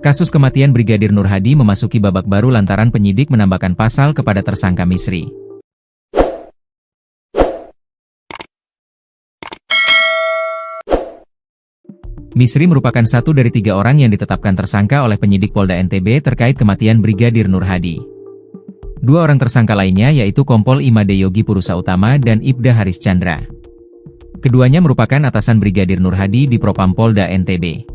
Kasus kematian Brigadir Nur Hadi memasuki babak baru lantaran penyidik menambahkan pasal kepada tersangka Misri. Misri merupakan satu dari 3 orang yang ditetapkan tersangka oleh penyidik Polda NTB terkait kematian Brigadir Nur Hadi. 2 orang tersangka lainnya yaitu Kompol Imade Yogi Purusa Utama dan Ibda Haris Chandra. Keduanya merupakan atasan Brigadir Nur Hadi di Propam Polda NTB.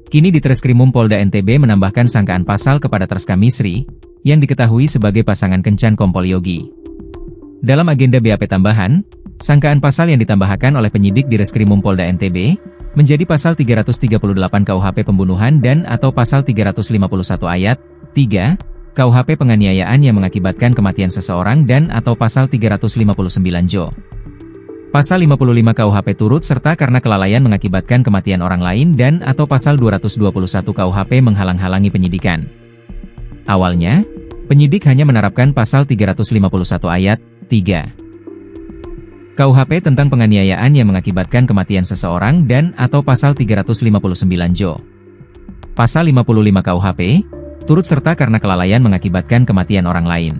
Kini Ditreskrimum Polda NTB menambahkan sangkaan pasal kepada tersangka Misri, yang diketahui sebagai pasangan kencan Kompol Yogi. Dalam agenda BAP tambahan, sangkaan pasal yang ditambahkan oleh penyidik Direskrimum Polda NTB, menjadi pasal 338 KUHP pembunuhan dan atau pasal 351 ayat 3 KUHP penganiayaan yang mengakibatkan kematian seseorang dan atau pasal 359 Jo. Pasal 55 KUHP turut serta karena kelalaian mengakibatkan kematian orang lain dan atau pasal 221 KUHP menghalang-halangi penyidikan. Awalnya, penyidik hanya menerapkan pasal 351 ayat 3 KUHP tentang penganiayaan yang mengakibatkan kematian seseorang dan atau pasal 359 Jo. Pasal 55 KUHP turut serta karena kelalaian mengakibatkan kematian orang lain.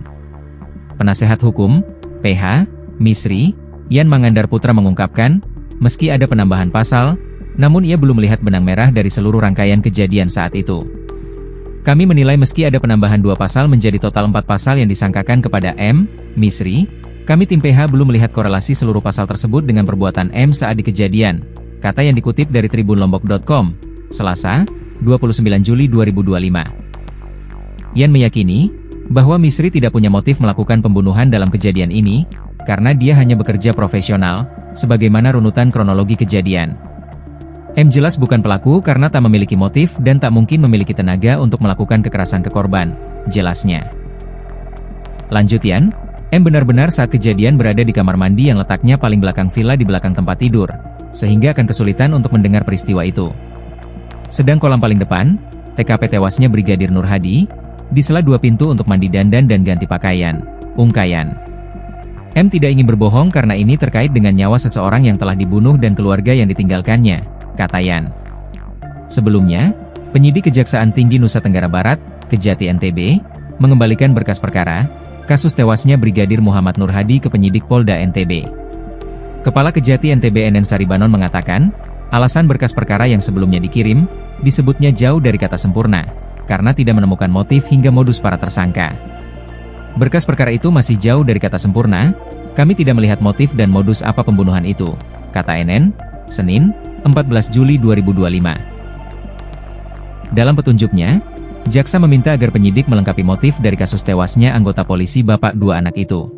Penasehat hukum, PH, Misri, Yan Mangandar Putra mengungkapkan, meski ada penambahan pasal, namun ia belum melihat benang merah dari seluruh rangkaian kejadian saat itu. Kami menilai meski ada penambahan 2 pasal menjadi total 4 pasal yang disangkakan kepada M, Misri, kami tim PH belum melihat korelasi seluruh pasal tersebut dengan perbuatan M saat di kejadian, kata yang dikutip dari tribunlombok.com, Selasa, 29 Juli 2025. Yan meyakini, bahwa Misri tidak punya motif melakukan pembunuhan dalam kejadian ini, karena dia hanya bekerja profesional, sebagaimana runutan kronologi kejadian. M jelas bukan pelaku karena tak memiliki motif dan tak mungkin memiliki tenaga untuk melakukan kekerasan ke korban, jelasnya. Lanjut Yan, M benar-benar saat kejadian berada di kamar mandi yang letaknya paling belakang villa di belakang tempat tidur, sehingga akan kesulitan untuk mendengar peristiwa itu. Sedang kolam paling depan, TKP tewasnya Brigadir Nur Hadi, di sela 2 pintu untuk mandi dandan dan ganti pakaian, ungkayan. M tidak ingin berbohong karena ini terkait dengan nyawa seseorang yang telah dibunuh dan keluarga yang ditinggalkannya, kata Yan. Sebelumnya, penyidik Kejaksaan Tinggi Nusa Tenggara Barat, Kejati NTB, mengembalikan berkas perkara, kasus tewasnya Brigadir Muhammad Nur Hadi ke penyidik Polda NTB. Kepala Kejati NTB Enen Saribanon mengatakan, alasan berkas perkara yang sebelumnya dikirim, disebutnya jauh dari kata sempurna, karena tidak menemukan motif hingga modus para tersangka. Berkas perkara itu masih jauh dari kata sempurna, kami tidak melihat motif dan modus apa pembunuhan itu, kata Enen, Senin, 14 Juli 2025. Dalam petunjuknya, jaksa meminta agar penyidik melengkapi motif dari kasus tewasnya anggota polisi bapak 2 anak itu.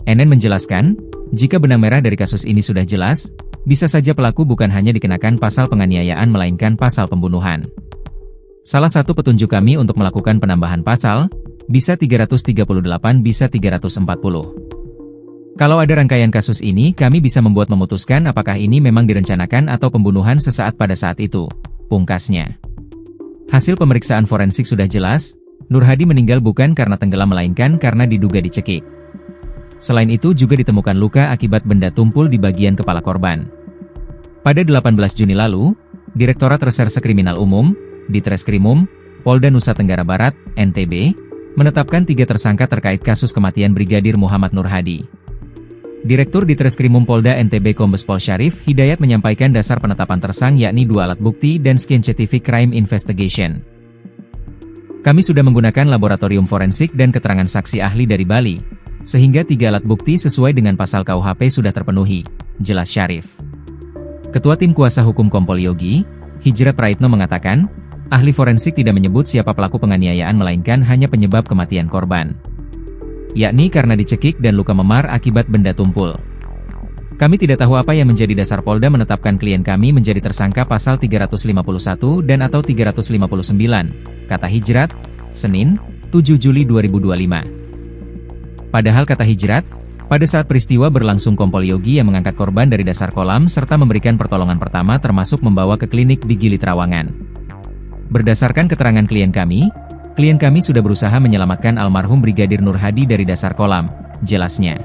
Enen menjelaskan, jika benang merah dari kasus ini sudah jelas, bisa saja pelaku bukan hanya dikenakan pasal penganiayaan melainkan pasal pembunuhan. Salah satu petunjuk kami untuk melakukan penambahan pasal, bisa 338 bisa 340. Kalau ada rangkaian kasus ini kami bisa memutuskan apakah ini memang direncanakan atau pembunuhan sesaat pada saat itu, pungkasnya. Hasil pemeriksaan forensik sudah jelas, Nur Hadi meninggal bukan karena tenggelam melainkan karena diduga dicekik. Selain itu juga ditemukan luka akibat benda tumpul di bagian kepala korban. Pada 18 Juni lalu, Direktorat Reserse Kriminal Umum, Ditreskrimum, Polda Nusa Tenggara Barat, NTB, menetapkan 3 tersangka terkait kasus kematian Brigadir Muhammad Nur Hadi. Direktur Ditreskrimum Polda NTB Kombes Pol Syarif Hidayat menyampaikan dasar penetapan tersangka yakni 2 alat bukti dan Scientific Crime Investigation. Kami sudah menggunakan laboratorium forensik dan keterangan saksi ahli dari Bali, sehingga 3 alat bukti sesuai dengan pasal KUHP sudah terpenuhi, jelas Syarif. Ketua Tim Kuasa Hukum Kompol Yogi, Hijrat Praitno mengatakan, ahli forensik tidak menyebut siapa pelaku penganiayaan melainkan hanya penyebab kematian korban, yakni karena dicekik dan luka memar akibat benda tumpul. Kami tidak tahu apa yang menjadi dasar Polda menetapkan klien kami menjadi tersangka pasal 351 dan atau 359, kata Hijrat, Senin, 7 Juli 2025. Padahal kata Hijrat, pada saat peristiwa berlangsung Kompol Yogi yang mengangkat korban dari dasar kolam serta memberikan pertolongan pertama termasuk membawa ke klinik di Gili Trawangan. Berdasarkan keterangan klien kami sudah berusaha menyelamatkan almarhum Brigadir Nur Hadi dari dasar kolam, jelasnya.